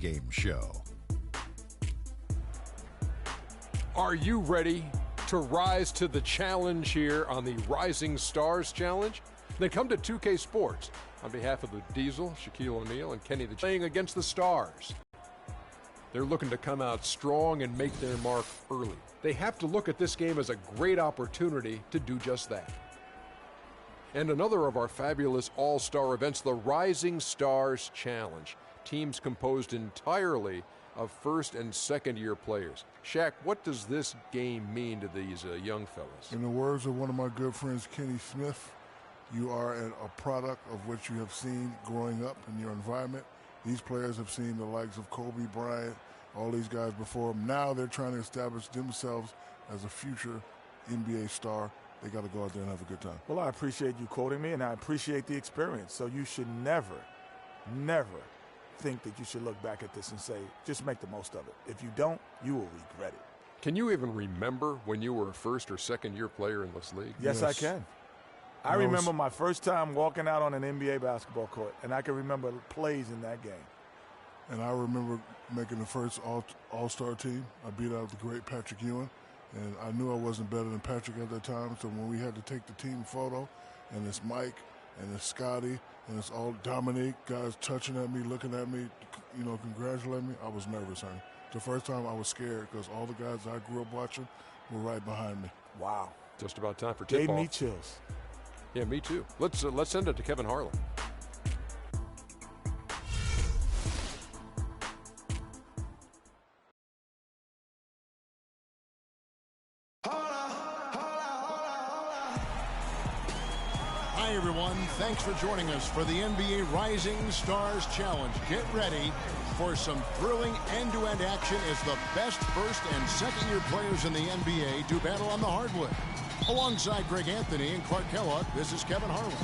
Game show. Are you ready to rise to the challenge here on the Rising Stars Challenge? Then come to 2K Sports on behalf of the Diesel, Shaquille O'Neal, and Kenny the playing against the Stars. They're looking to come out strong and make their mark early. They have to look at this game as a great opportunity to do just that. And another of our fabulous all-star events, the Rising Stars Challenge. Teams composed entirely of first and second year players. Shaq, what does this game mean to these young fellas? In the words of one of my good friends, Kenny Smith, you are a product of what you have seen growing up in your environment. These players have seen the likes of Kobe Bryant, all these guys before them. Now they're trying to establish themselves as a future NBA star. They got to go out there and have a good time. Well, I appreciate you quoting me, and I appreciate the experience. So you should never think that you should look back at this and say, just make the most of it. If you don't, you will regret it. Can you even remember when you were a first or second year player in this league? Yes. I can. I remember my first time walking out on an NBA basketball court, and I can remember plays in that game. And I remember making the first all-star team. I beat out the great Patrick Ewing, and I knew I wasn't better than Patrick at that time. So when we had to take the team photo, and it's Mike, and it's Scotty, and it's all Dominique, guys touching at me, looking at me, congratulating me, I was nervous, honey. The first time I was scared because all the guys I grew up watching were right behind me. Wow. Just about time for tip-off. Gave me chills. Yeah, me too. Let's send it to Kevin Harlan. Hi, everyone. Thanks for joining us for the NBA Rising Stars Challenge. Get ready for some thrilling end-to-end action as the best first and second-year players in the NBA do battle on the hardwood. Alongside Greg Anthony and Clark Kellogg, this is Kevin Harlan.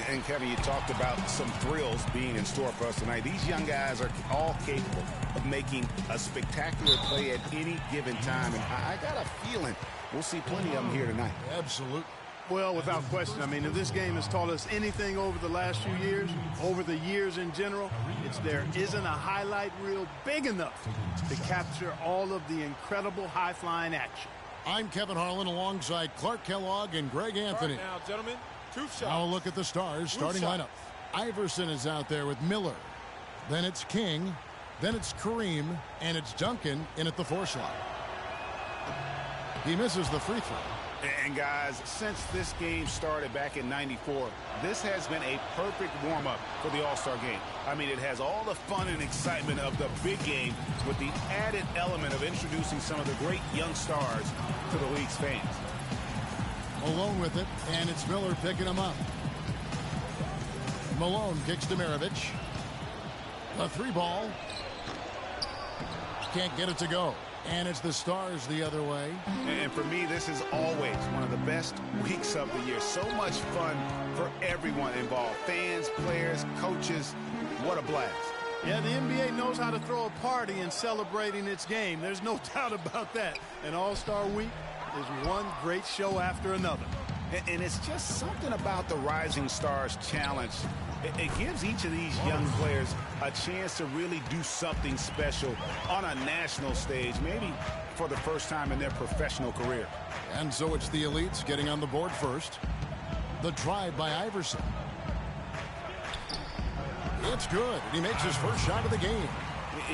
And Kevin, you talked about some thrills being in store for us tonight. These young guys are all capable of making a spectacular play at any given time. And I got a feeling we'll see plenty of them here tonight. Absolutely. Well, without question. I mean, if this game has taught us anything over the last few years, over the years in general, it's there isn't a highlight reel big enough to capture all of the incredible high-flying action. I'm Kevin Harlan alongside Clark Kellogg and Greg Anthony. Now, gentlemen, two shots. Now a look at the Stars starting lineup. Iverson is out there with Miller. Then it's King. Then it's Kareem. And it's Duncan in at the 4 slot. He misses the free throw. And guys, since this game started back in '94, this has been a perfect warm-up for the All-Star game. I mean, it has all the fun and excitement of the big game with the added element of introducing some of the great young stars to the league's fans. Malone with it, and it's Miller picking him up. Malone kicks to Maravich. The 3-ball. Can't get it to go. And it's the Stars the other way. And for me, this is always one of the best weeks of the year. So much fun for everyone involved. Fans, players, coaches. What a blast. Yeah, the NBA knows how to throw a party in celebrating its game. There's no doubt about that. And All-Star Week is one great show after another. And it's just something about the Rising Stars Challenge. It gives each of these young players a chance to really do something special on a national stage, maybe for the first time in their professional career. And so it's the elites getting on the board first. The drive by Iverson. It's good. He makes his first shot of the game.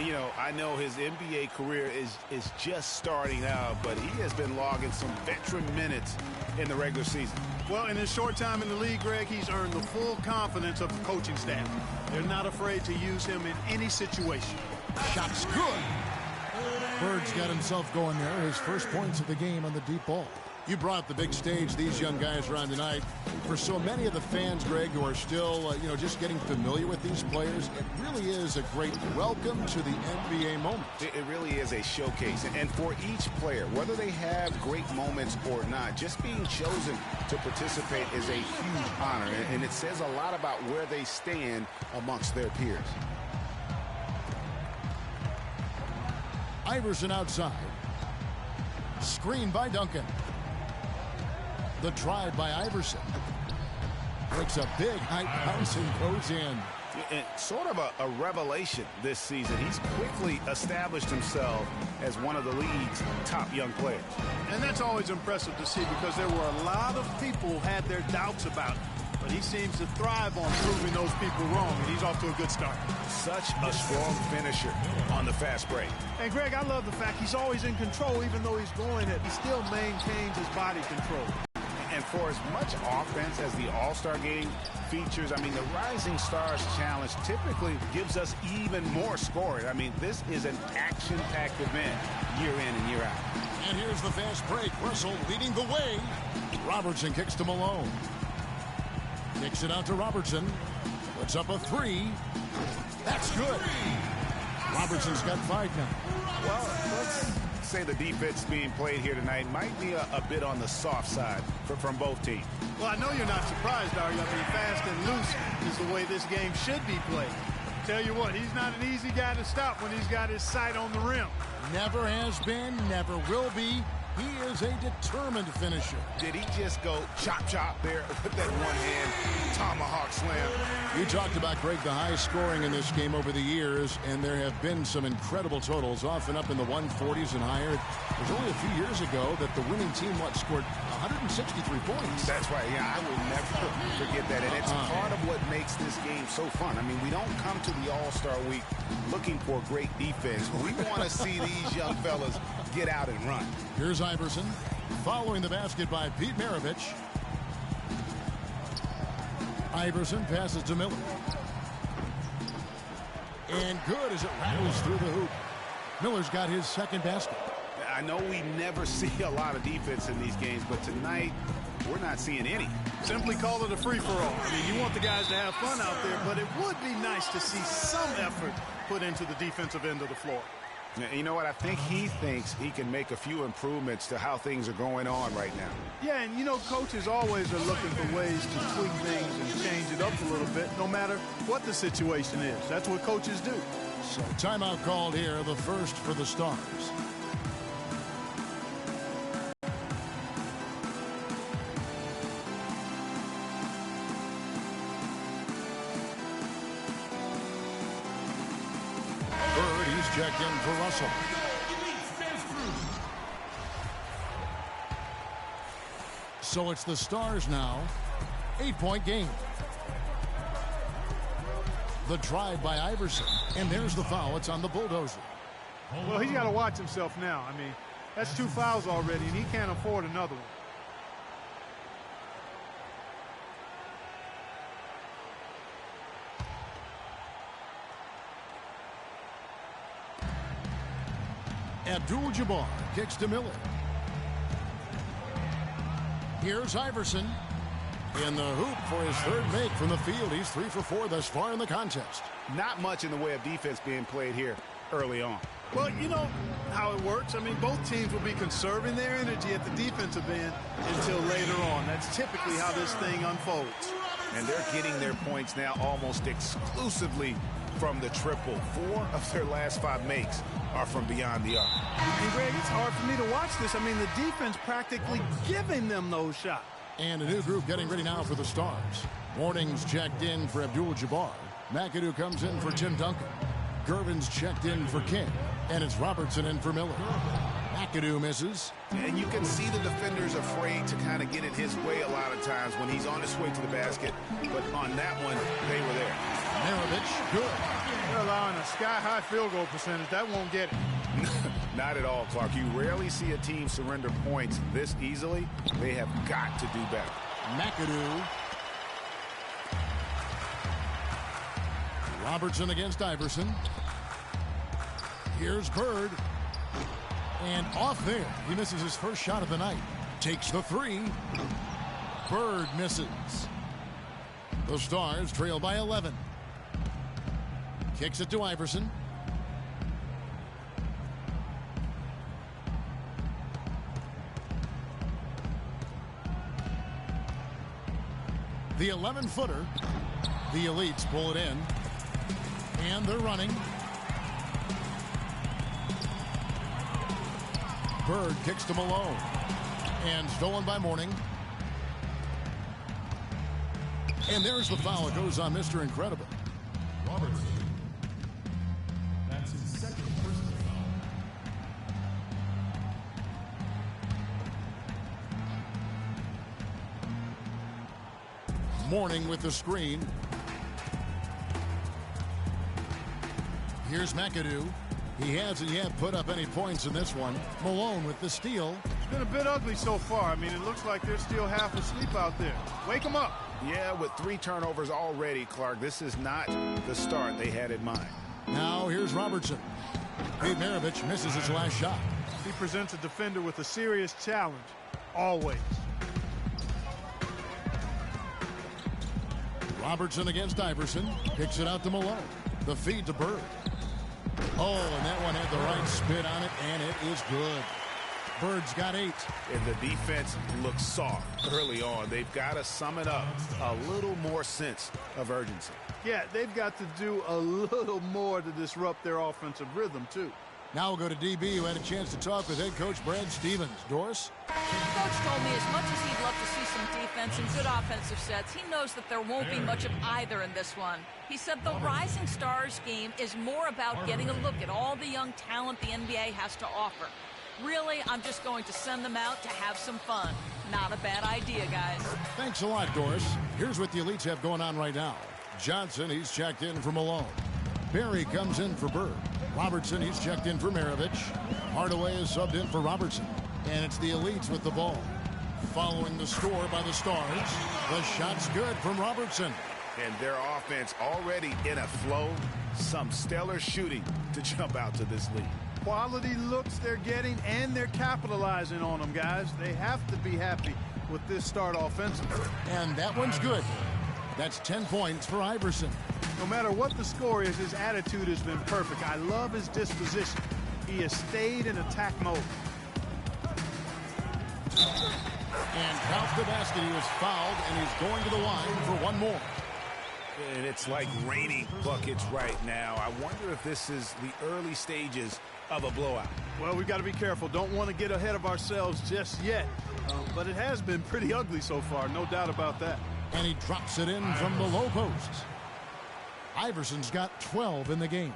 You know, I know his NBA career is just starting out, but he has been logging some veteran minutes in the regular season. Well, in his short time in the league, Greg, he's earned the full confidence of the coaching staff. They're not afraid to use him in any situation. Shot's good. Bird's got himself going there. His first points of the game on the deep ball. You brought the big stage these young guys are on tonight. For so many of the fans, Greg, who are still, just getting familiar with these players, it really is a great welcome to the NBA moment. It really is a showcase. And for each player, whether they have great moments or not, just being chosen to participate is a huge honor. And it says a lot about where they stand amongst their peers. Iverson outside. Screen by Duncan. The drive by Iverson. Breaks a big high bounce and goes in. And sort of a revelation this season. He's quickly established himself as one of the league's top young players. And that's always impressive to see because there were a lot of people who had their doubts about him. But he seems to thrive on proving those people wrong, and he's off to a good start. Such a strong finisher on the fast break. And, Greg, I love the fact he's always in control. Even though he's going it, he still maintains his body control. And for as much offense as the All-Star game features, I mean, the Rising Stars Challenge typically gives us even more scoring. I mean, this is an action-packed event year in and year out. And here's the fast break. Russell leading the way. Robertson kicks to Malone. Kicks it out to Robertson. Puts up a three. That's good. Robertson's got 5 now. Well, let's say the defense being played here tonight might be a bit on the soft side from both teams. Well, I know you're not surprised, are you? I mean, fast and loose is the way this game should be played. Tell you what, he's not an easy guy to stop when he's got his sight on the rim. Never has been, never will be. He is a determined finisher. Did he just go chop there with that one-hand tomahawk slam? You talked about, Greg, the high scoring in this game over the years, and there have been some incredible totals, often up in the 140s and higher. It was only a few years ago that the winning team, scored 163 points. That's right. Yeah, I will never forget that. And it's part of what makes this game so fun. I mean, we don't come to the All-Star week looking for great defense. We want to see these young fellas get out and run. Here's Iverson following the basket by Pete Maravich. Iverson passes to Miller. And good as it rattles through the hoop. Miller's got his second basket. I know we never see a lot of defense in these games, but tonight we're not seeing any. Simply call it a free-for-all. I mean, you want the guys to have fun out there, but it would be nice to see some effort put into the defensive end of the floor. You know what? I think he thinks he can make a few improvements to how things are going on right now. Yeah, and you know, coaches always are looking for ways to tweak things and change it up a little bit, no matter what the situation is. That's what coaches do. So timeout called here, the first for the Stars. Checked in for Russell. So it's the Stars now. 8-point game. The drive by Iverson. And there's the foul. It's on the bulldozer. Well, he's got to watch himself now. I mean, that's 2 fouls already, and he can't afford another one. Abdul-Jabbar kicks to Miller. Here's Iverson in the hoop for his third make from the field. He's 3 for 4 thus far in the contest. Not much in the way of defense being played here early on. Well, you know how it works. I mean, both teams will be conserving their energy at the defensive end until later on. That's typically how this thing unfolds. And they're getting their points now almost exclusively from the triple. 4 of their last 5 makes are from beyond the arc. And, Greg, it's hard for me to watch this. I mean, the defense practically giving them those shots. And a new group getting ready now for the Stars. Warnings checked in for Abdul-Jabbar. McAdoo comes in for Tim Duncan. Gervin's checked in for King. And it's Robertson in for Miller. McAdoo misses. And you can see the defenders afraid to kind of get it his way a lot of times when he's on his way to the basket. But on that one, they were there. Maravich, good. They're allowing a sky-high field goal percentage. That won't get it. Not at all, Clark. You rarely see a team surrender points this easily. They have got to do better. McAdoo. Robertson against Iverson. Here's Bird. And off there, he misses his first shot of the night. Takes the 3. Bird misses. The Stars trail by 11. Kicks it to Iverson. The 11-footer. The Elites pull it in. And they're running. Bird kicks to Malone. And stolen by Mourning. And there's the foul. It goes on Mr. Incredible. Mourning with the screen. Here's McAdoo. He hasn't yet put up any points in this one. Malone with the steal. It's been a bit ugly so far. I mean, it looks like they're still half asleep out there. Wake them up. Yeah, with 3 turnovers already, Clark, this is not the start they had in mind. Now here's Robertson. Pete Maravich misses his last shot. He presents a defender with a serious challenge. Always. Robertson against Iverson. Kicks it out to Malone. The feed to Bird. Oh, and that one had the right spin on it, and it is good. Bird's got 8. And the defense looks soft early on. They've got to sum it up. A little more sense of urgency. Yeah, they've got to do a little more to disrupt their offensive rhythm, too. Now we'll go to DB, who had a chance to talk with head coach Brad Stevens. Doris? Coach told me as much as he'd love to see some defense and good offensive sets, he knows that there won't be much of either in this one. He said the Rising Stars game is more about getting a look at all the young talent the NBA has to offer. Really, I'm just going to send them out to have some fun. Not a bad idea, guys. Thanks a lot, Doris. Here's what the Elites have going on right now. Johnson, he's checked in for Malone. Berry comes in for Bird. Robertson, he's checked in for Maravich. Hardaway is subbed in for Robertson. And it's the Elites with the ball. Following the score by the Stars. The shot's good from Robertson. And their offense already in a flow. Some stellar shooting to jump out to this lead. Quality looks they're getting, and they're capitalizing on them, guys. They have to be happy with this start offensively. And that one's good. That's 10 points for Iverson. No matter what the score is, his attitude has been perfect. I love his disposition. He has stayed in attack mode. And counts the basket. He was fouled, and he's going to the line for one more. And it's like raining buckets right now. I wonder if this is the early stages of a blowout. Well, we've got to be careful. Don't want to get ahead of ourselves just yet. But it has been pretty ugly so far, no doubt about that. And he drops it in from the low post. Iverson's got 12 in the game.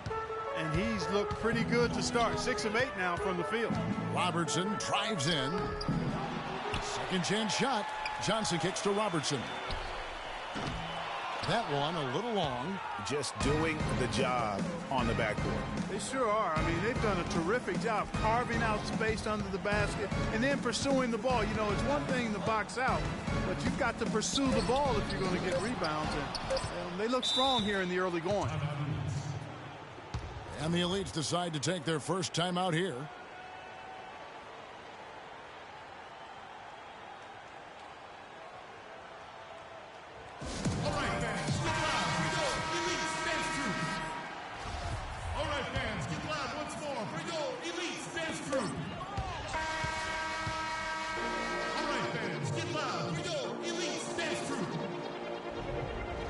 And he's looked pretty good to start. 6 of 8 now from the field. Robertson drives in. Second chance shot. Johnson kicks to Robertson. That one a little long. Just doing the job on the backboard. They sure are. I mean, they've done a terrific job carving out space under the basket and then pursuing the ball. You know, it's one thing to box out, but you've got to pursue the ball if you're going to get rebounds. And they look strong here in the early going. And the Elites decide to take their first timeout here.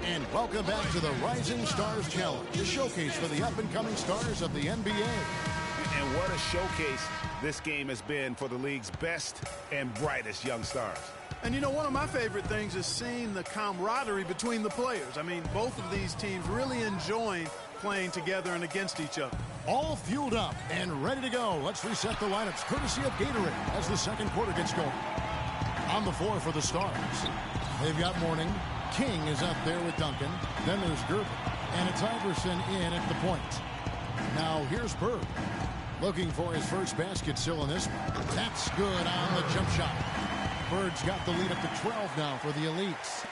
And welcome back to the Rising Stars Challenge, a showcase for the up-and-coming stars of the NBA. And what a showcase this game has been for the league's best and brightest young stars. And you know, one of my favorite things is seeing the camaraderie between the players. I mean, both of these teams really enjoying playing together and against each other. All fueled up and ready to go. Let's reset the lineups courtesy of Gatorade as the second quarter gets going. On the floor for the Stars, they've got Mourning. King is up there with Duncan. Then there's Gerber. And it's Iverson in at the point. Now here's Bird. Looking for his first basket still in this one. That's good on the jump shot. Bird's got the lead up to 12 now for the Elites.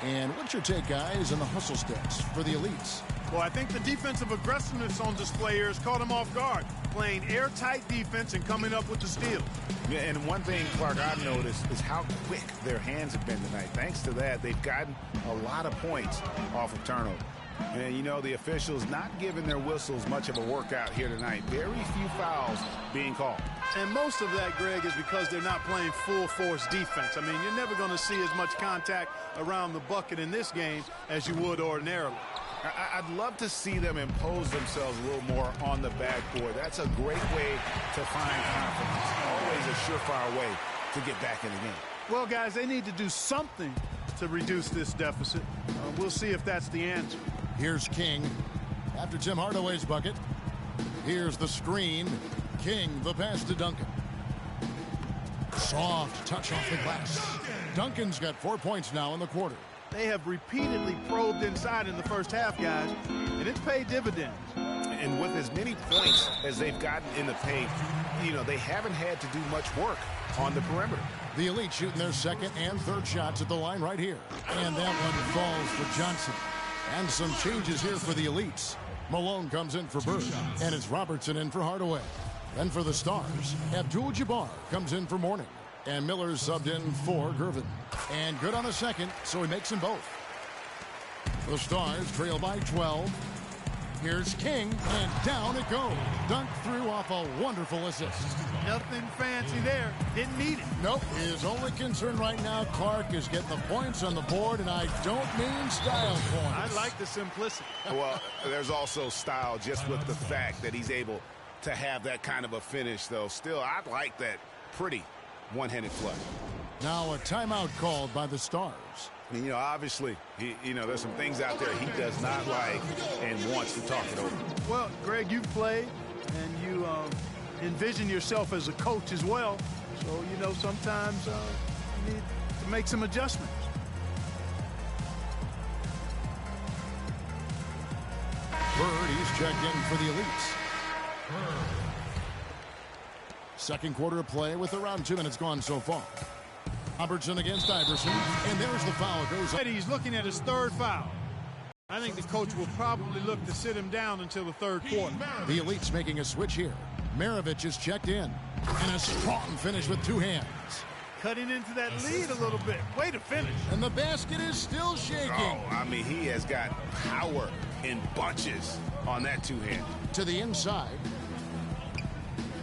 And what's your take, guys, on the hustle steps for the Elites? Well, I think the defensive aggressiveness on display here has caught them off guard. Playing airtight defense and coming up with the steal. Yeah, and one thing, Clark, I've noticed is how quick their hands have been tonight. Thanks to that, they've gotten a lot of points off of turnover. And, you know, the officials not giving their whistles much of a workout here tonight. Very few fouls being called. And most of that, Greg, is because they're not playing full-force defense. I mean, you're never going to see as much contact around the bucket in this game as you would ordinarily. I'd love to see them impose themselves a little more on the backboard. That's a great way to find confidence. Always a surefire way to get back in the game. Well, guys, they need to do something to reduce this deficit. We'll see if that's the answer. Here's King after Tim Hardaway's bucket. Here's the screen. King, the pass to Duncan. Soft touch off the glass. Duncan's got 4 points now in the quarter. They have repeatedly probed inside in the first half, guys, and it's paid dividends. And with as many points as they've gotten in the paint, you know, they haven't had to do much work on the perimeter. The Elite shooting their second and third shots at the line right here. And that one falls for Johnson. And some changes here for the Elites. Malone comes in for Bird, and it's Robertson in for Hardaway. Then for the Stars, Abdul-Jabbar comes in for Mourning. And Miller's subbed in for Gervin. And good on a second, so he makes them both. The Stars trail by 12. Here's King, and down it goes. Dunked through off a wonderful assist. Nothing fancy there. Didn't need it. Nope. His only concern right now, Clark, is getting the points on the board, and I don't mean style points. I like the simplicity. Well, there's also style just with the fact that he's able to have that kind of a finish, though. Still, I like that pretty one-handed flush. Now a timeout called by the Stars. And, you know, obviously, there's some things out there he does not like and wants to talk it over. Well, Greg, you've played, and you envision yourself as a coach as well. So, you know, sometimes you need to make some adjustments. Bird, he's checked in for the Elites. Second quarter of play with around 2 minutes gone so far. Robertson against Iverson, and there's the foul. Goes up. He's looking at his third foul. I think the coach will probably look to sit him down until the third quarter. The Elites making a switch here. Maravich is checked in, and a strong finish with two hands. Cutting into that lead a little bit. Way to finish. And the basket is still shaking. Oh, I mean, he has got power in bunches on that two-hand. To the inside.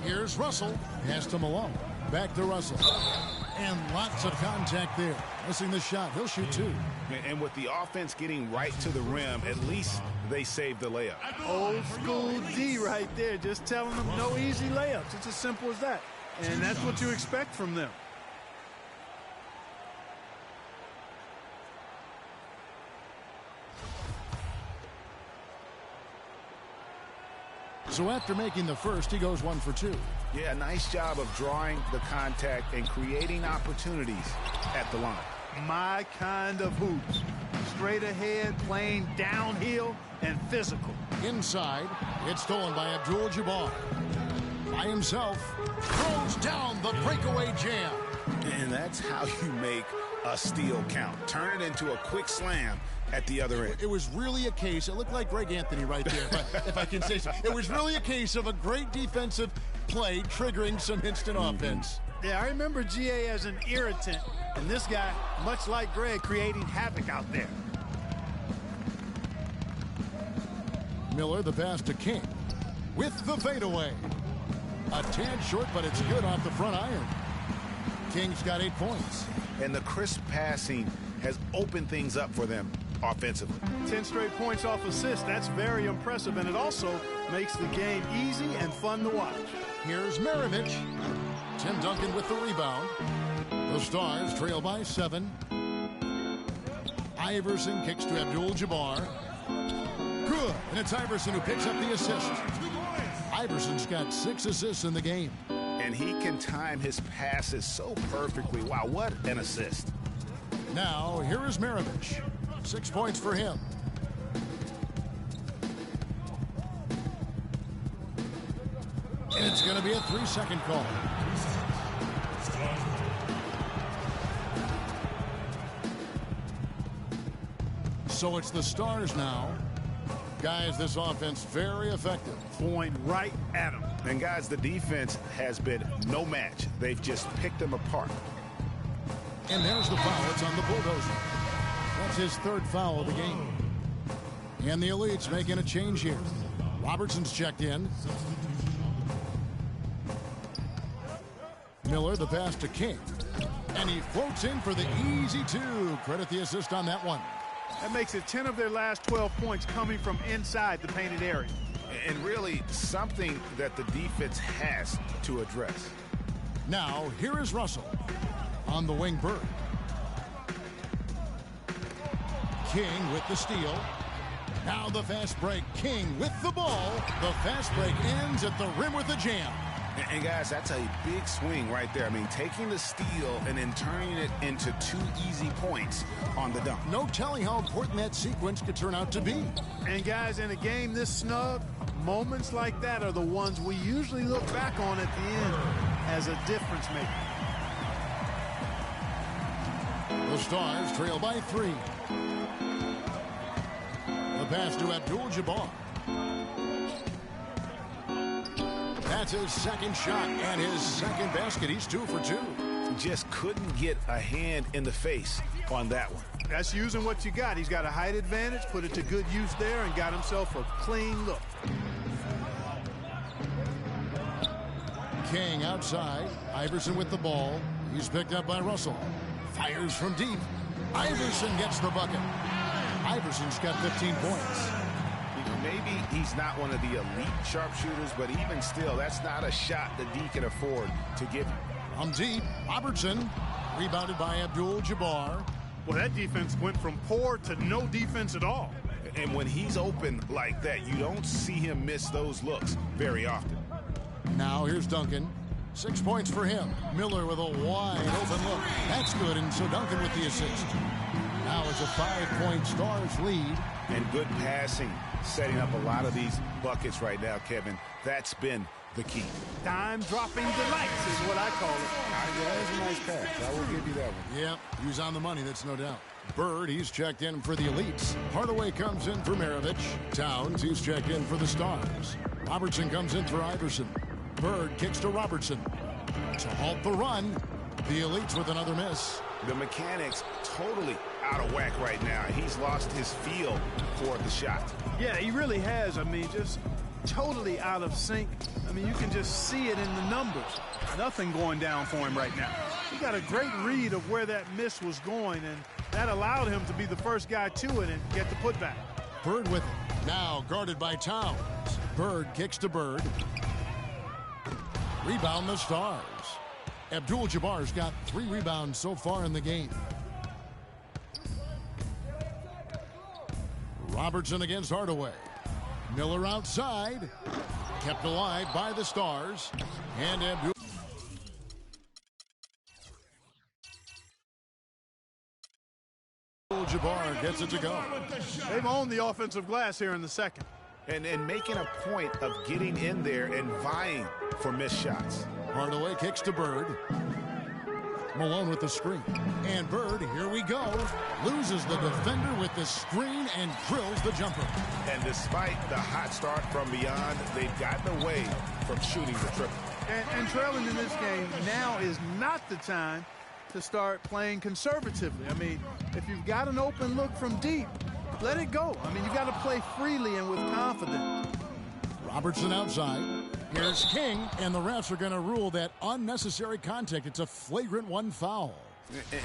Here's Russell. Pass to Malone. Back to Russell. And lots of contact there. Missing the shot. He'll shoot two. And with the offense getting right to the rim, at least they saved the layup. Old school D right there. Just telling them no easy layups. It's as simple as that. And that's what you expect from them. So after making the first, he goes 1 for 2. Yeah, nice job of drawing the contact and creating opportunities at the line. My kind of hoops. Straight ahead, playing downhill, and physical. Inside, it's stolen by Abdul-Jabbar. By himself, throws down the breakaway jam. And that's how you make a steal count. Turn it into a quick slam at the other end. It was really a case, it looked like Greg Anthony right there, if I can say so. It was really a case of a great defensive play triggering some instant offense. Yeah, I remember GA as an irritant, and this guy, much like Greg, creating havoc out there. Miller, the pass to King with the fadeaway. A tad short, but it's good off the front iron. King's got 8 points. And the crisp passing has opened things up for them offensively. 10 straight points off assists. That's very impressive, and it also makes the game easy and fun to watch. Here's Maravich. Tim Duncan with the rebound. The Stars trail by 7. Iverson kicks to Abdul-Jabbar. Good, and it's Iverson who picks up the assist. Iverson's got 6 assists in the game. And he can time his passes so perfectly. Wow, what an assist. Now, here is Maravich. 6 points for him. And it's going to be a 3-second call. So it's the Stars now. Guys, this offense very effective. Point right at him. And guys, the defense has been no match. They've just picked them apart. And there's the foul. It's on the bulldozer. That's his 3rd foul of the game. And the Elites making a change here. Robertson's checked in. Miller, the pass to King. And he floats in for the easy 2. Credit the assist on that one. That makes it 10 of their last 12 points coming from inside the painted area. And really something that the defense has to address. Now, here is Russell on the wing. Bird. King with the steal. Now the fast break. King with the ball. The fast break ends at the rim with a jam. And guys, that's a big swing right there. I mean, taking the steal and then turning it into 2 easy points on the dunk. No telling how important that sequence could turn out to be. And guys, in a game this snug, moments like that are the ones we usually look back on at the end as a difference maker. The Stars trail by 3. The pass to Abdul-Jabbar. That's his second shot and his second basket. He's 2 for 2. Just couldn't get a hand in the face on that one. That's using what you got. He's got a height advantage, put it to good use there, and got himself a clean look. King outside. Iverson with the ball. He's picked up by Russell. Fires from deep. Iverson gets the bucket. Iverson's got 15 points. Maybe he's not one of the elite sharpshooters, but even still, that's not a shot that he can afford to give you. From deep, Robertson, rebounded by Abdul-Jabbar. Well, that defense went from poor to no defense at all. And when he's open like that, you don't see him miss those looks very often. Now here's Duncan. 6 points for him. Miller with a wide open look. That's good, and so Duncan with the assist. Now it's a 5-point Stars lead. And good passing, setting up a lot of these buckets right now, Kevin. That's been the key. Dime-dropping delights is what I call it. Yeah, that was a nice pass. I will give you that one. Yeah, he was on the money, that's no doubt. Bird, he's checked in for the Elites. Hardaway comes in for Maravich. Towns, he's checked in for the Stars. Robertson comes in for Iverson. Bird kicks to Robertson. To halt the run, the Elites with another miss. The mechanics totally out of whack right now. He's lost his feel for the shot. Yeah, he really has. I mean, just totally out of sync. I mean, you can just see it in the numbers. Nothing going down for him right now. He got a great read of where that miss was going, and that allowed him to be the first guy to it and get the putback. Bird with it. Now guarded by Towns. Bird kicks to Bird. Rebound the Stars. Abdul-Jabbar's got 3 rebounds so far in the game. Robertson against Hardaway. Miller outside. Kept alive by the Stars. And Abdul-Jabbar gets it to go. They've owned the offensive glass here in the second. And making a point of getting in there and vying for missed shots. Hardaway kicks to Bird. Malone with the screen. And Bird, here we go, loses the defender with the screen and drills the jumper. And despite the hot start from beyond, they've gotten away from shooting the triple. And trailing in this game, now is not the time to start playing conservatively. I mean, if you've got an open look from deep, let it go. I mean, you got to play freely and with confidence. Robertson outside. Here's King, and the refs are going to rule that unnecessary contact. It's a flagrant 1 foul.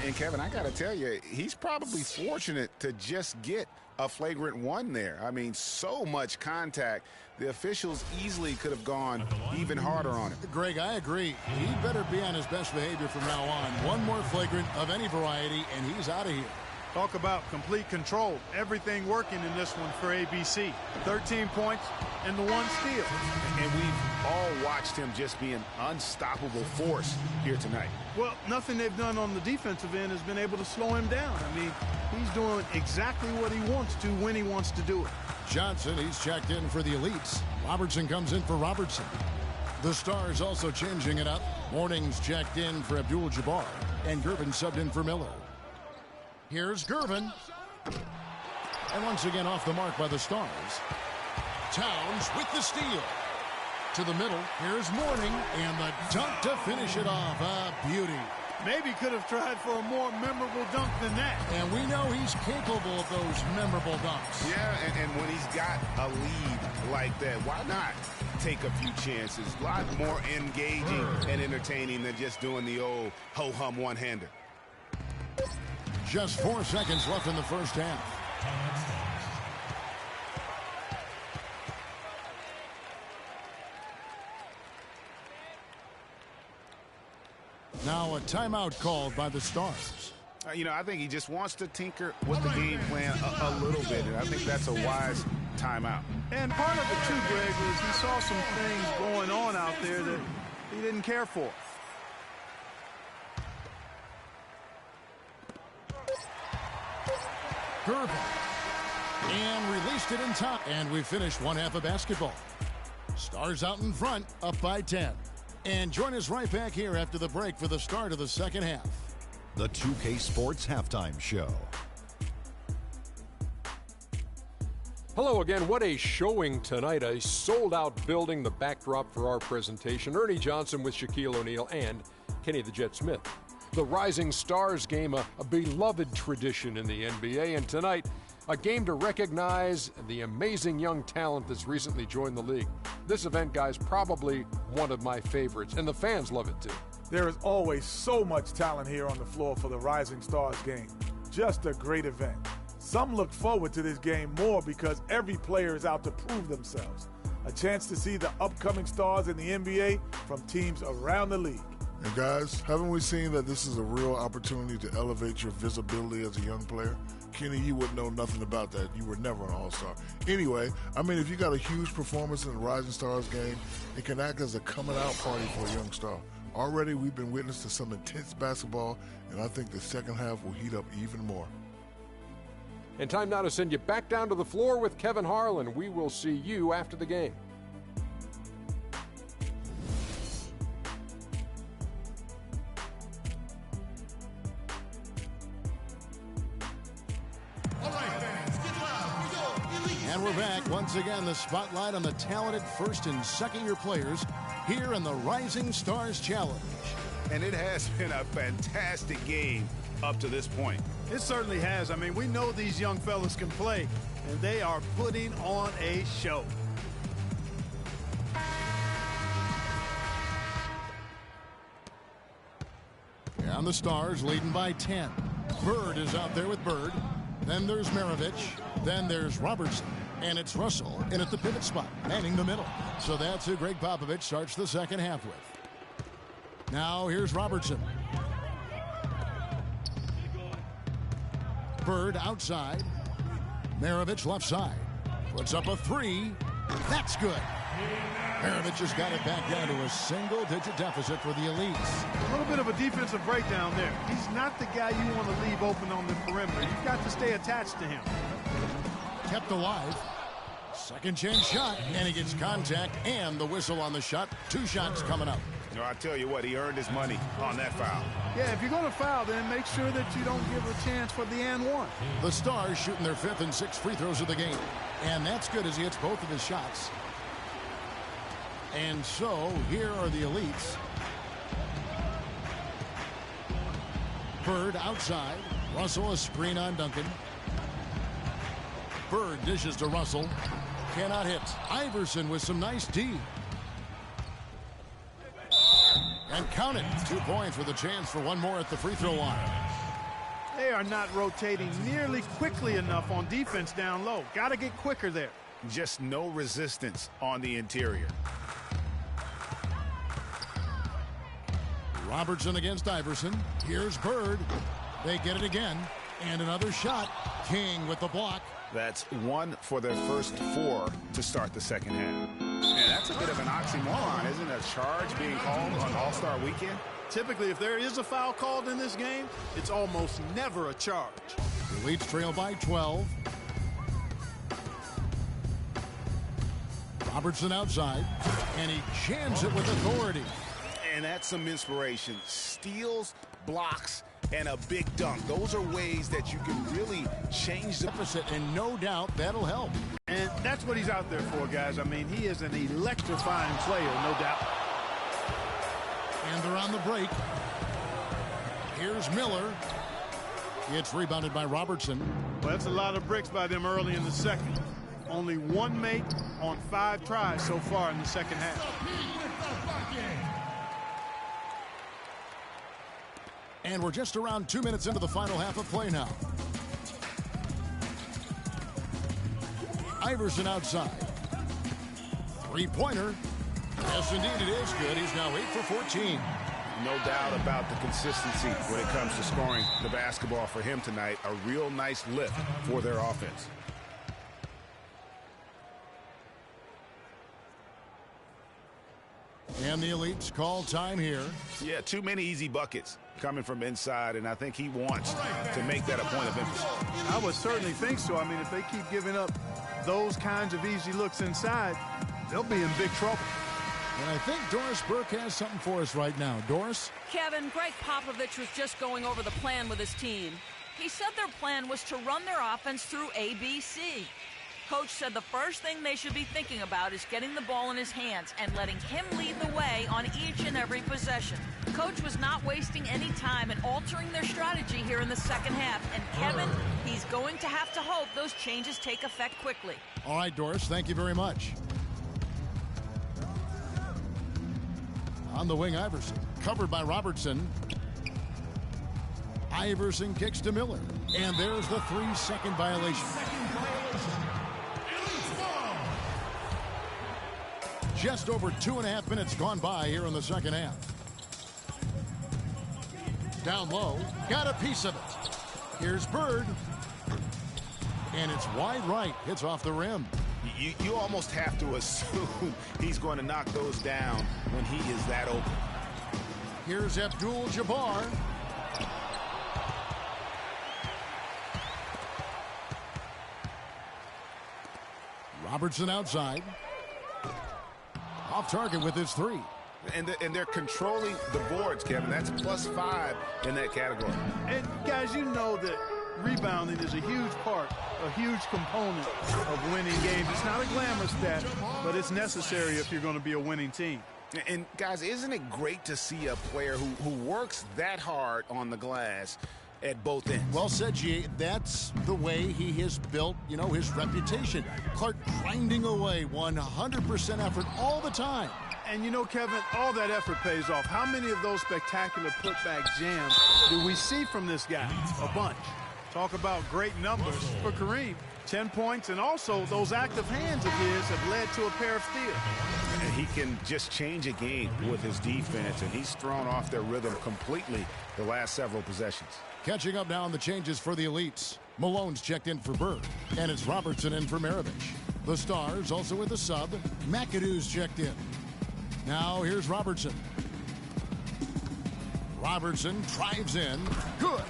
And Kevin, I got to tell you, he's probably fortunate to just get a flagrant 1 there. I mean, so much contact. The officials easily could have gone even harder on him. Greg, I agree. He better be on his best behavior from now on. One more flagrant of any variety, and he's out of here. Talk about complete control. Everything working in this one for ABC. 13 points and the 1 steal. And we've all watched him just be an unstoppable force here tonight. Well, nothing they've done on the defensive end has been able to slow him down. I mean, he's doing exactly what he wants to when he wants to do it. Johnson, he's checked in for the Elites. Robertson comes in for Robertson. The Stars also changing it up. Morning's checked in for Abdul-Jabbar. And Gervin subbed in for Miller. Here's Gervin. And once again off the mark by the Stars. Towns with the steal. To the middle. Here's Morning. And the dunk to finish it off. A beauty. Maybe could have tried for a more memorable dunk than that. And we know he's capable of those memorable dunks. Yeah, and when he's got a lead like that, why not take a few chances? A lot more engaging and entertaining than just doing the old ho-hum one-hander. Just 4 seconds left in the first half. Now a timeout called by the Stars. You know, I think he just wants to tinker with the game plan a little bit, and I think that's a wise timeout. And part of it, too, Greg, is he saw some things going on out there that he didn't care for. Gervin. And released it in time. And we finished one half of basketball. Stars out in front, up by 10. And join us right back here after the break for the start of the second half. The 2K Sports Halftime Show. Hello again. What a showing tonight. A sold-out building, the backdrop for our presentation. Ernie Johnson with Shaquille O'Neal and Kenny the Jet Smith. The Rising Stars game, a beloved tradition in the NBA. And tonight, a game to recognize the amazing young talent that's recently joined the league. This event, guys, probably one of my favorites, and the fans love it too. There is always so much talent here on the floor for the Rising Stars game. Just a great event. Some look forward to this game more because every player is out to prove themselves. A chance to see the upcoming stars in the NBA from teams around the league. And guys, haven't we seen that this is a real opportunity to elevate your visibility as a young player? Kenny, you wouldn't know nothing about that. You were never an all-star. Anyway, I mean, if you got a huge performance in the Rising Stars game, it can act as a coming-out party for a young star. Already, we've been witness to some intense basketball, and I think the second half will heat up even more. And time now to send you back down to the floor with Kevin Harlan. We will see you after the game. And we're back. Once again, the spotlight on the talented first and second year players here in the Rising Stars Challenge. And it has been a fantastic game up to this point. It certainly has. I mean, we know these young fellas can play, and they are putting on a show. And the Stars leading by 10. Bird is out there with Bird. Then there's Maravich. Then there's Robertson. And it's Russell in at the pivot spot, manning the middle. So that's who Greg Popovich starts the second half with. Now here's Robertson. Bird outside. Maravich left side. Puts up a three. That's good. Maravich has got it back down to a single-digit deficit for the Elites. A little bit of a defensive breakdown there. He's not the guy you want to leave open on the perimeter. You've got to stay attached to him. Kept alive. Second chance shot, and he gets contact and the whistle on the shot. 2 shots coming up. You know, I tell you what, he earned his money on that foul. Yeah, if you're going to foul, then make sure that you don't give a chance for the and one. The Stars shooting their 5th and 6th free throws of the game. And that's good as he hits both of his shots. And so, here are the Elites. Bird outside. Russell a screen on Duncan. Bird dishes to Russell. Cannot hit. Iverson with some nice D. And count it. 2 points with a chance for one more at the free throw line. They are not rotating nearly quickly enough on defense down low. Got to get quicker there. Just no resistance on the interior. Robertson against Iverson. Here's Bird. They get it again. And another shot. King with the block. That's 1 for their first 4 to start the second half. Man, that's a bit of an oxymoron, isn't it? A charge being called on All-Star Weekend? Typically, if there is a foul called in this game, it's almost never a charge. The Elites trail by 12. Robertson outside. And he jams it with authority. And that's some inspiration. Steals, blocks, and a big dunk. Those are ways that you can really change the deficit, and no doubt that'll help. And that's what he's out there for, guys. I mean, he is an electrifying player, no doubt. And they're on the break. Here's Miller. It's rebounded by Robertson. Well, that's a lot of bricks by them early in the second. Only 1 make on 5 tries so far in the second half. And we're just around 2 minutes into the final half of play now. Iverson outside. 3-pointer. Yes, indeed, it is good. He's now 8 for 14. No doubt about the consistency when it comes to scoring the basketball for him tonight. A real nice lift for their offense. And the elites call time here. Yeah, too many easy buckets coming from inside, and I think he wants to make that a point of emphasis. I would certainly think so. I mean, if they keep giving up those kinds of easy looks inside, they'll be in big trouble. And I think Doris Burke has something for us right now. Doris? Kevin, Greg Popovich was just going over the plan with his team. He said their plan was to run their offense through ABC. Coach said the first thing they should be thinking about is getting the ball in his hands and letting him lead the way on each and every possession. Coach was not wasting any time in altering their strategy here in the second half. And Kevin, he's going to have to hope those changes take effect quickly. All right, Doris, thank you very much. On the wing, Iverson. Covered by Robertson. Iverson kicks to Miller. And there's the 3-second violation. Just over 2.5 minutes gone by here in the second half. Down low. Got a piece of it. Here's Bird. And it's wide right. Hits off the rim. You almost have to assume he's going to knock those down when he is that open. Here's Abdul-Jabbar. Robertson outside. Off target with his three. And they're controlling the boards, Kevin. That's +5 in that category. And guys, you know that rebounding is a huge part, a huge component of winning games. It's not a glamour stat, but it's necessary if you're going to be a winning team. And guys, isn't it great to see a player who works that hard on the glass at both ends? Well said, G. That's the way he has built, his reputation. Clark grinding away, 100% effort all the time. And Kevin, all that effort pays off. How many of those spectacular putback jams do we see from this guy? A bunch. Talk about great numbers for Kareem. 10 points, and also those active hands of his have led to a pair of steals. And he can just change a game with his defense, and he's thrown off their rhythm completely the last several possessions. Catching up now on the changes for the elites. Malone's checked in for Bird, and it's Robertson in for Maravich. The Stars also with a sub. McAdoo's checked in. Now here's Robertson. Robertson drives in. Good.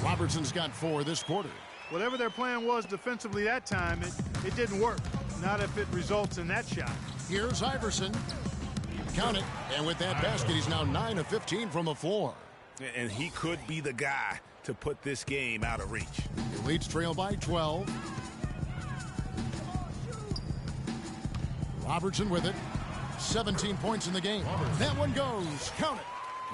Robertson's got 4 this quarter. Whatever their plan was defensively that time, it didn't work. Not if it results in that shot. Here's Iverson. Count it. And with that basket, he's now 9 of 15 from the floor. And he could be the guy to put this game out of reach. The Elites trail by 12. Robertson with it. 17 points in the game. That one goes. Count it.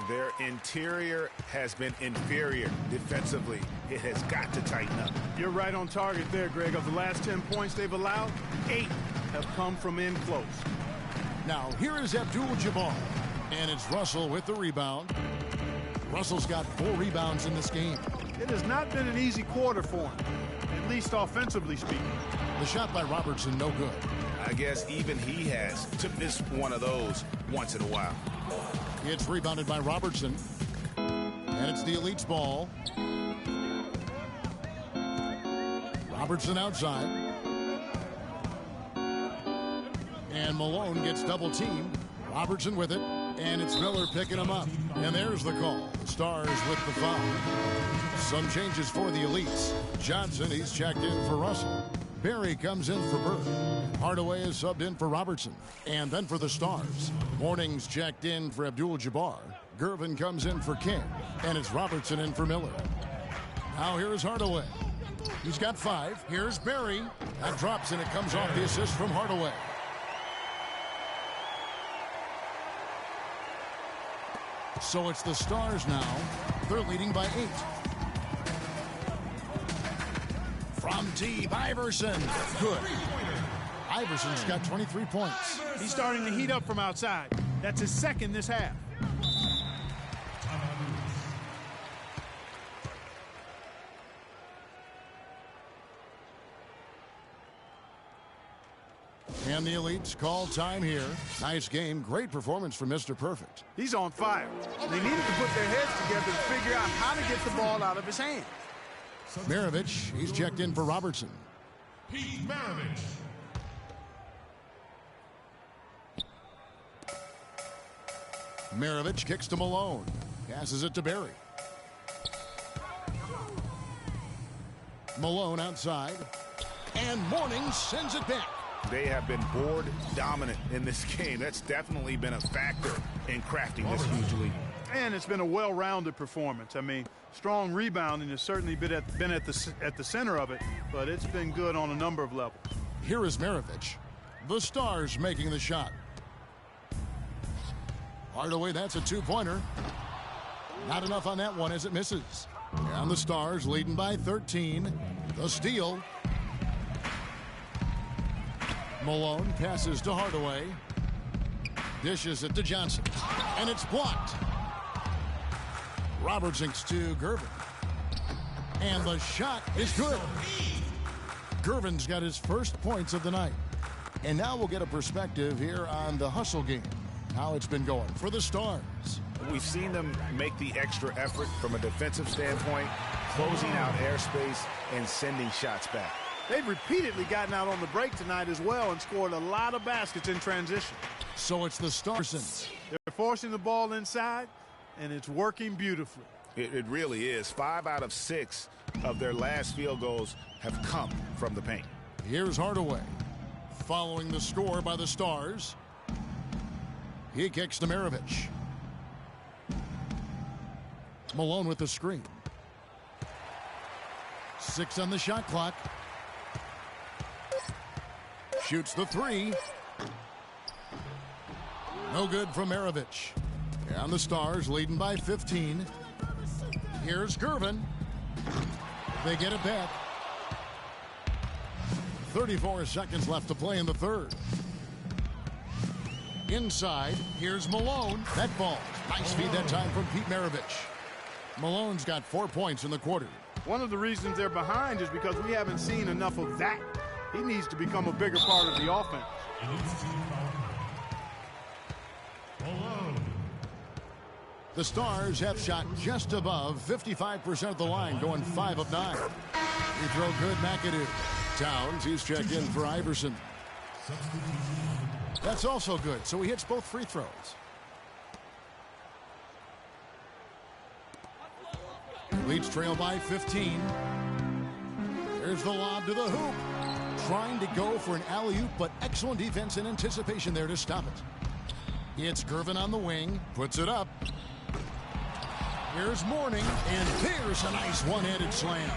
Their interior has been inferior defensively. It has got to tighten up. You're right on target there, Greg. Of the last 10 points they've allowed, 8 have come from in close. Now, here is Abdul-Jabbar. And it's Russell with the rebound. Russell's got 4 rebounds in this game. It has not been an easy quarter for him, at least offensively speaking. The shot by Robertson, no good. I guess even he has to miss one of those once in a while. It's rebounded by Robertson. And it's the Elites' ball. Robertson outside. And Malone gets double-teamed. Robertson with it. And it's Miller picking him up. And there's the call. Stars with the foul. Some changes for the Elites. Johnson, he's checked in for Russell. Berry comes in for Bird. Hardaway is subbed in for Robertson. And then for the Stars, Morning's checked in for Abdul-Jabbar. Gervin comes in for King. And it's Robertson in for Miller. Now here's Hardaway. He's got 5. Here's Berry. That drops and it comes off the assist from Hardaway. So it's the Stars now. They're leading by 8. From deep, Iverson. Good. Iverson's got 23 points. He's starting to heat up from outside. That's his second this half. And the Elites call time here. Nice game. Great performance from Mr. Perfect. He's on fire. They needed to put their heads together to figure out how to get the ball out of his hand. Maravich, he's checked in for Robertson. Pete Maravich. Maravich kicks to Malone. Passes it to Barry. Malone outside. And Mourning sends it back. They have been board dominant in this game. That's definitely been a factor in crafting this huge lead. And it's been a well-rounded performance. I mean, strong rebounding has certainly been at the center of it, but it's been good on a number of levels. Here is Maravich. The Stars making the shot. Hardaway, that's a two-pointer. Not enough on that one as it misses. And the Stars leading by 13. The steal. Malone passes to Hardaway. Dishes it to Johnson. And it's blocked. Robertson to Gervin. And the shot is good. Gervin's got his first points of the night. And now we'll get a perspective here on the hustle game. How it's been going for the Stars. We've seen them make the extra effort from a defensive standpoint, closing out airspace and sending shots back. They've repeatedly gotten out on the break tonight as well and scored a lot of baskets in transition. So it's the Stars. They're forcing the ball inside, and it's working beautifully. It really is. 5 out of 6 of their last field goals have come from the paint. Here's Hardaway. Following the score by the Stars. He kicks to Maravich. Malone with the screen. 6 on the shot clock. Shoots the three. No good from Maravich. And the Stars leading by 15. Here's Gervin. They get it back. 34 seconds left to play in the third. Inside, here's Malone. That ball. Nice feed that time from Pete Maravich. Malone's got 4 points in the quarter. One of the reasons they're behind is because we haven't seen enough of that. He needs to become a bigger part of the offense. The Stars have shot just above 55% of the line, going 5 of 9. He throw good, McAdoo. Towns, he's checked in for Iverson. That's also good, so he hits both free throws. Leads trail by 15. There's the lob to the hoop. Trying to go for an alley-oop, but excellent defense and anticipation there to stop it. It's Gervin on the wing. Puts it up. Here's Mourning, and there's a nice one-handed slam.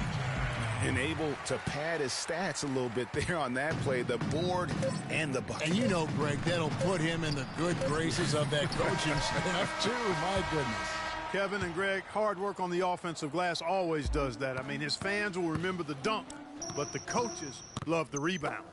And able to pad his stats a little bit there on that play, the board and the bucket. And you know, Greg, that'll put him in the good graces of that coaching staff, too. My goodness. Kevin and Greg, hard work on the offensive glass always does that. I mean, his fans will remember the dunk, but the coaches love the rebound.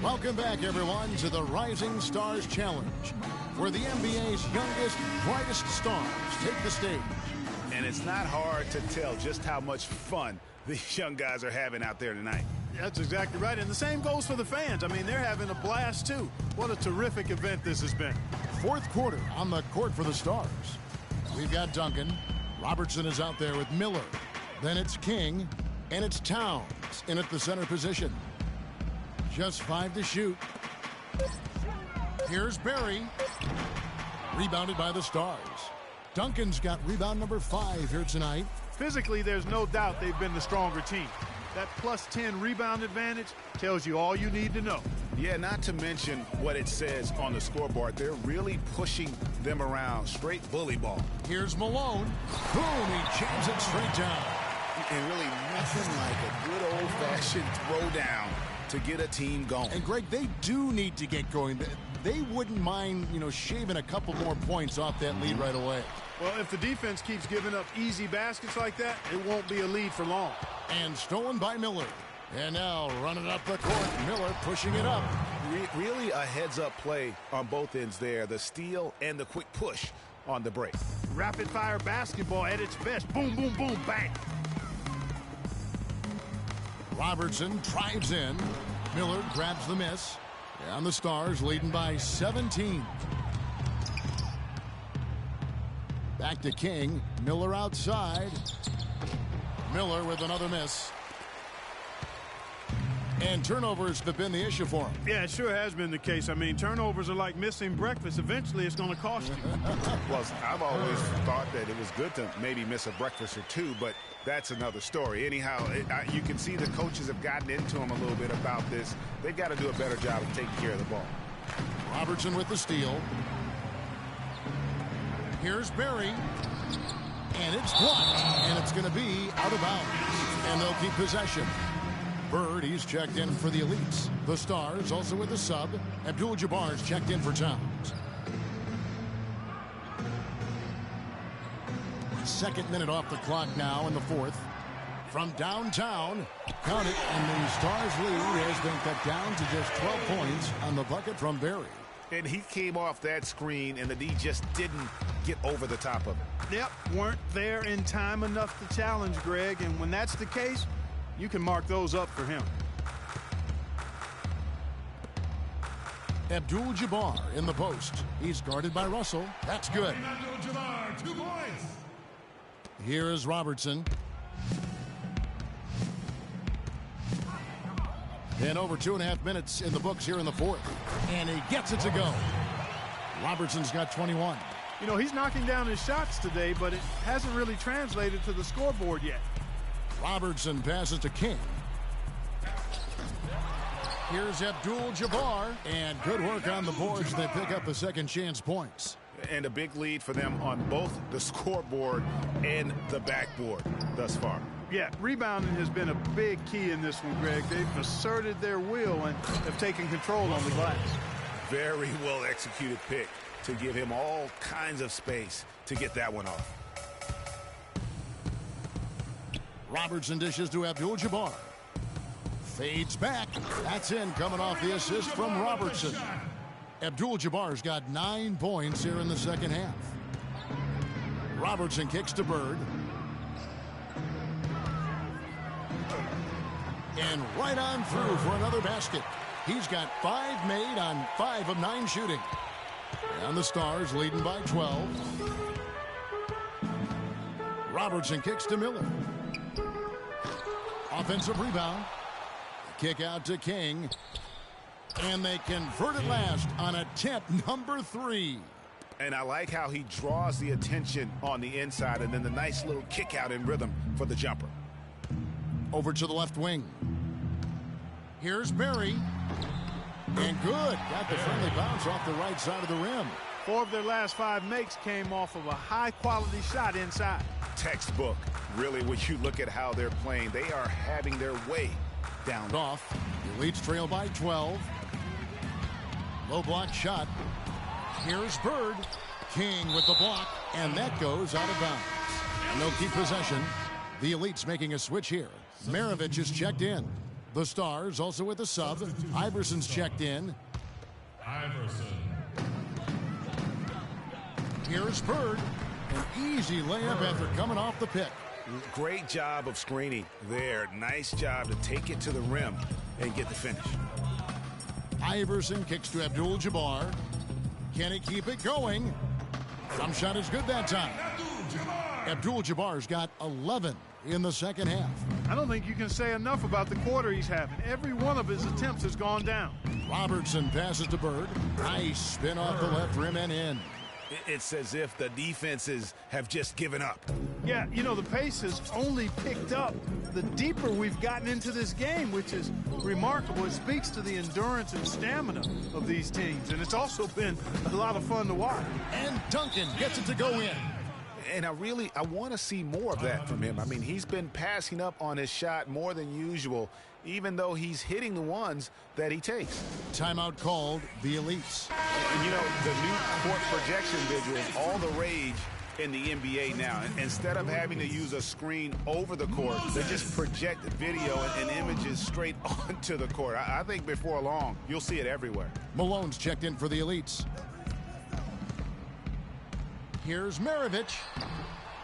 Welcome back, everyone, to the Rising Stars Challenge, where the NBA's youngest, brightest stars take the stage. And it's not hard to tell just how much fun these young guys are having out there tonight. That's exactly right, and the same goes for the fans. I mean, they're having a blast, too. What a terrific event this has been. Fourth quarter on the court for the Stars. We've got Duncan. Robertson is out there with Miller. Then it's King, and it's Towns in at the center position. Just 5 to shoot. Here's Barry. Rebounded by the Stars. Duncan's got rebound number 5 here tonight. Physically, there's no doubt they've been the stronger team. That plus 10 rebound advantage tells you all you need to know. Yeah, not to mention what it says on the scoreboard. They're really pushing them around. Straight bully ball. Here's Malone. Boom, he jams it straight down. And really nothing like a good old-fashioned throwdown to get a team going. And Greg, they do need to get going. They wouldn't mind, shaving a couple more points off that lead right away. Well, if the defense keeps giving up easy baskets like that, it won't be a lead for long. And stolen by Miller. And now running up the court, Miller pushing it up. Really a heads-up play on both ends there. The steal and the quick push on the break. Rapid-fire basketball at its best. Boom, boom, boom, bang. Robertson drives in. Miller grabs the miss. And the Stars leading by 17. Back to King. Miller outside. Miller with another miss. And turnovers have been the issue for him. Yeah, it sure has been the case. I mean, turnovers are like missing breakfast. Eventually, it's going to cost you. Well, I've always thought that it was good to maybe miss a breakfast or two, but that's another story. Anyhow, you can see the coaches have gotten into him a little bit about this. They've got to do a better job of taking care of the ball. Robertson with the steal. Here's Berry. And it's blocked. And it's going to be out of bounds. And they'll keep possession. Bird, he's checked in for the Elites. The Stars also with a sub. Abdul-Jabbar's checked in for Towns. Second minute off the clock now in the fourth. From downtown, count it, and the Stars lead has been cut down to just 12 points on the bucket from Berry. And he came off that screen, and the D just didn't get over the top of it. Yep, weren't there in time enough to challenge, Greg. And when that's the case, you can mark those up for him. Abdul-Jabbar in the post. He's guarded by Russell. That's good. Abdul-Jabbar, 2 points. Here is Robertson. And over 2.5 minutes in the books here in the fourth. And he gets it to go. Robertson's got 21. You know, he's knocking down his shots today, but it hasn't really translated to the scoreboard yet. Robertson passes to King. Here's Abdul-Jabbar. And good work on the boards. They pick up the second chance points. And a big lead for them on both the scoreboard and the backboard thus far. Yeah, rebounding has been a big key in this one, Greg. They've asserted their will and have taken control on the glass. Very well executed pick to give him all kinds of space to get that one off. Robertson dishes to Abdul-Jabbar. Fades back. That's in, coming off the assist from Robertson. Abdul-Jabbar's got 9 points here in the second half. Robertson kicks to Bird. And right on through for another basket. He's got 5 made on 5 of 9 shooting. And the Stars leading by 12. Robertson kicks to Miller. Offensive rebound. Kick out to King. And they convert it last on attempt number 3. And I like how he draws the attention on the inside, and then the nice little kick out in rhythm for the jumper. Over to the left wing. Here's Berry. And good. Got the friendly bounce off the right side of the rim. 4 of their last 5 makes came off of a high-quality shot inside. Textbook. Really, when you look at how they're playing, they are having their way down. Off. The Elites trail by 12. Low block shot. Here's Bird. King with the block. And that goes out of bounds. And they'll keep possession. The Elites making a switch here. Maravich is checked in. The Stars also with a sub. Iverson's checked in. Iverson. Here's Bird. An easy layup after coming off the pick. Great job of screening there. Nice job to take it to the rim and get the finish. Iverson kicks to Abdul-Jabbar. Can he keep it going? Some shot is good that time. Abdul-Jabbar's got 11 in the second half. I don't think you can say enough about the quarter he's having. Every one of his attempts has gone down. Robertson passes to Bird. Nice spin off the left rim and in. It's as if the defenses have just given up. Yeah, you know, the pace has only picked up the deeper we've gotten into this game, which is remarkable. It speaks to the endurance and stamina of these teams, and it's also been a lot of fun to watch. And Duncan gets it to go in. And I want to see more of that from him. I mean, he's been passing up on his shot more than usual, even though he's hitting the ones that he takes. Timeout called, the Elites. And you know, the new court projection visual is all the rage in the NBA now. Instead of having to use a screen over the court, they just project video and images straight onto the court. I think before long, you'll see it everywhere. Malone's checked in for the Elites. Here's Maravich.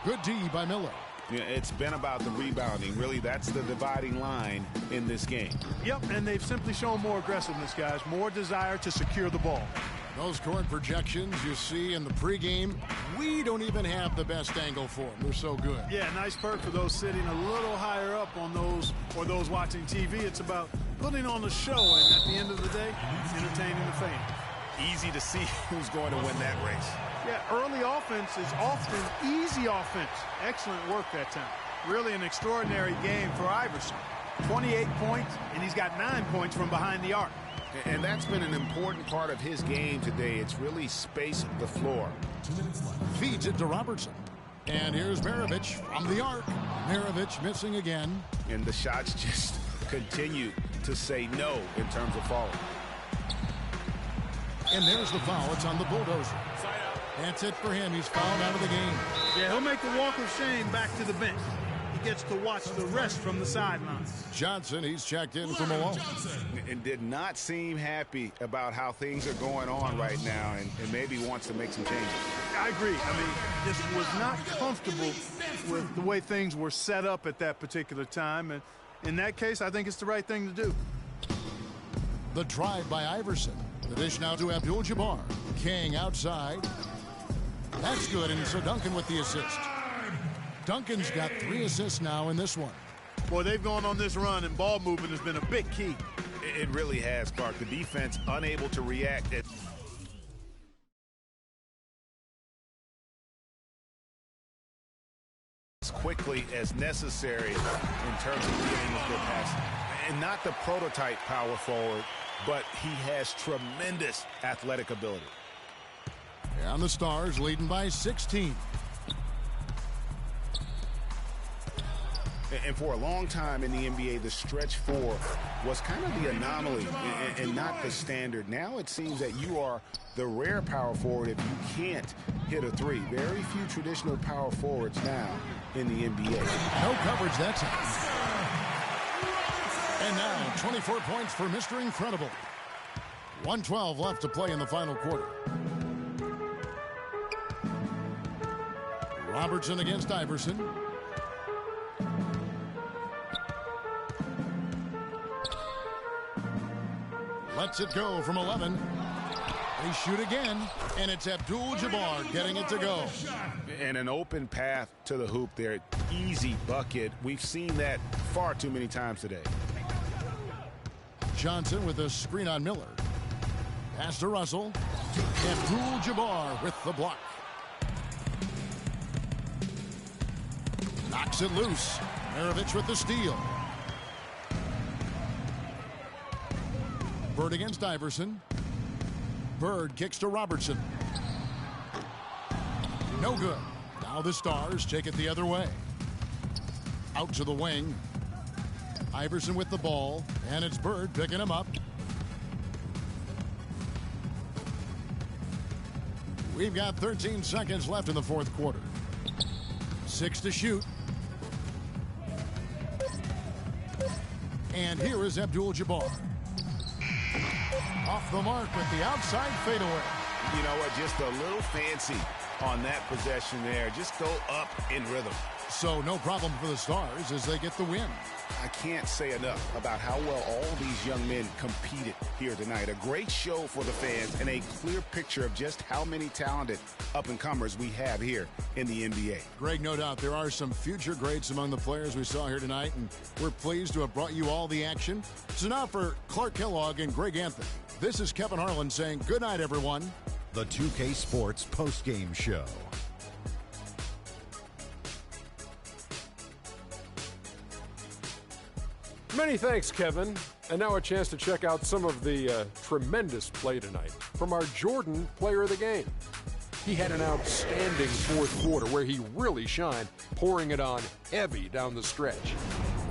Good D by Miller. Yeah, it's been about the rebounding. Really, that's the dividing line in this game. Yep, and they've simply shown more aggressiveness, guys. More desire to secure the ball. Those court projections you see in the pregame, we don't even have the best angle for them. They're so good. Yeah, nice perk for those sitting a little higher up on those or those watching TV. It's about putting on a show and at the end of the day, entertaining the fans. Easy to see who's going to win that race. Yeah, early offense is often easy offense. Excellent work that time. Really an extraordinary game for Iverson. 28 points, and he's got 9 points from behind the arc. And that's been an important part of his game today. It's really spaced the floor. Feeds it to Robertson. And here's Maravich from the arc. Maravich missing again. And the shots just continue to say no in terms of falling. And there's the foul. It's on the bulldozer. That's it for him. He's fouled out of the game. Yeah, he'll make the walk of shame back to the bench. He gets to watch the rest from the sidelines. Johnson, he's checked in for Malone. And did not seem happy about how things are going on right now, and maybe wants to make some changes. I agree. I mean, just was not comfortable with the way things were set up at that particular time. And in that case, I think it's the right thing to do. The drive by Iverson. The dish now to Abdul-Jabbar. King outside. That's good, and so Duncan with the assist. Duncan's got 3 assists now in this one. Boy, they've gone on this run, and ball movement has been a big key. It really has, Clark. The defense unable to react as quickly as necessary in terms of dealing with their passing. And not the prototype power forward, but he has tremendous athletic ability. And the Stars leading by 16. And for a long time in the NBA, the stretch 4 was kind of the anomaly and not the standard. Now it seems that you are the rare power forward if you can't hit a 3. Very few traditional power forwards now in the NBA. No coverage that time. And now 24 points for Mr. Incredible. 1:12 left to play in the final quarter. Robertson against Iverson. Lets it go from 11. They shoot again, and it's Abdul-Jabbar getting it to go. And an open path to the hoop there. Easy bucket. We've seen that far too many times today. Johnson with a screen on Miller. Pass to Russell. Abdul-Jabbar with the block. Knocks it loose. Maravich with the steal. Bird against Iverson. Bird kicks to Robertson. No good. Now the Stars take it the other way. Out to the wing. Iverson with the ball, and it's Bird picking him up. We've got 13 seconds left in the fourth quarter. 6 to shoot. And here is Abdul-Jabbar. Off the mark with the outside fadeaway. You know what? Just a little fancy on that possession there. Just go up in rhythm. So no problem for the Stars as they get the win. I can't say enough about how well all these young men competed here tonight. A great show for the fans and a clear picture of just how many talented up-and-comers we have here in the NBA. Greg, no doubt there are some future greats among the players we saw here tonight, and we're pleased to have brought you all the action. So now for Clark Kellogg and Greg Anthony, this is Kevin Harlan saying good night, everyone. The 2K Sports postgame show. Many thanks, Kevin. And now a chance to check out some of the tremendous play tonight from our Jordan player of the game. He had an outstanding fourth quarter where he really shined, pouring it on heavy down the stretch.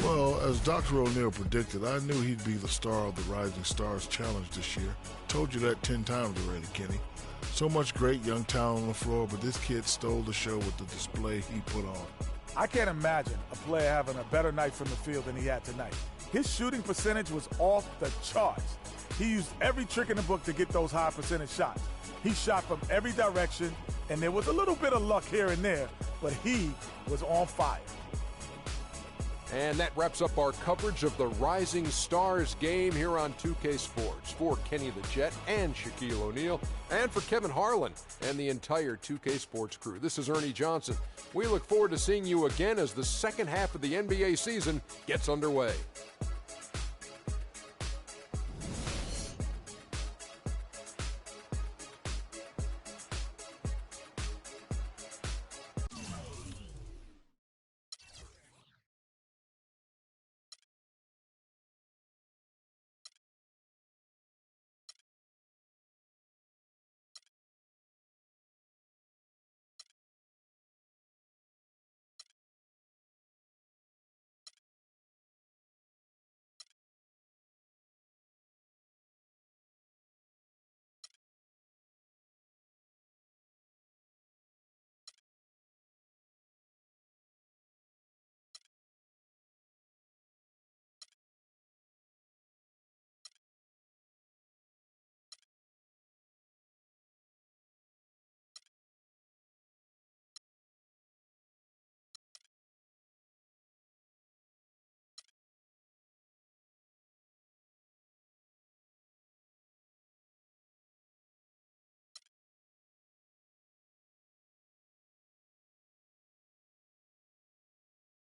Well, as Dr. O'Neal predicted, I knew he'd be the star of the Rising Stars Challenge this year. Told you that 10 times already, Kenny. So much great young talent on the floor, but this kid stole the show with the display he put on. I can't imagine a player having a better night from the field than he had tonight. His shooting percentage was off the charts. He used every trick in the book to get those high percentage shots. He shot from every direction, and there was a little bit of luck here and there, but he was on fire. And that wraps up our coverage of the Rising Stars game here on 2K Sports. For Kenny the Jet and Shaquille O'Neal, and for Kevin Harlan and the entire 2K Sports crew, this is Ernie Johnson. We look forward to seeing you again as the second half of the NBA season gets underway.